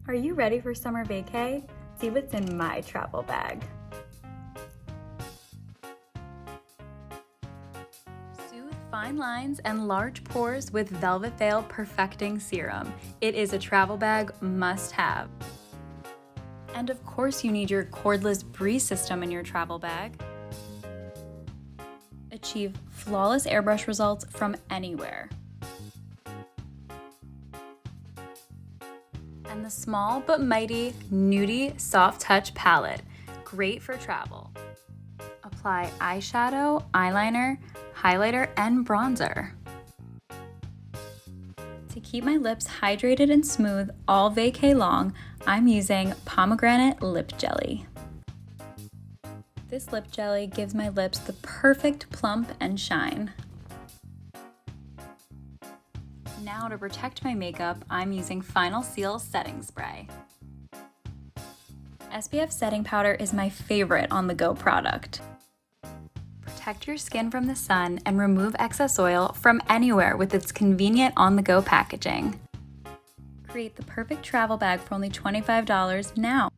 Are you ready for summer vacay? See what's in my travel bag. Soothe fine lines and large pores with Velvet Veil Perfecting Serum. It is a travel bag must-have. And of course you need your cordless breeze system in your travel bag. Achieve flawless airbrush results from anywhere. And the small but mighty Nudie Soft Touch Palette, great for travel. Apply eyeshadow, eyeliner, highlighter, and bronzer. To keep my lips hydrated and smooth all vacay long, I'm using Pomegranate Lip Jelly. This lip jelly gives my lips the perfect plump and shine. Now to protect my makeup, I'm using Final Seal Setting Spray. SPF setting powder is my favorite on-the-go product. Protect your skin from the sun and remove excess oil from anywhere with its convenient on-the-go packaging. Create the perfect travel bag for only $25 now.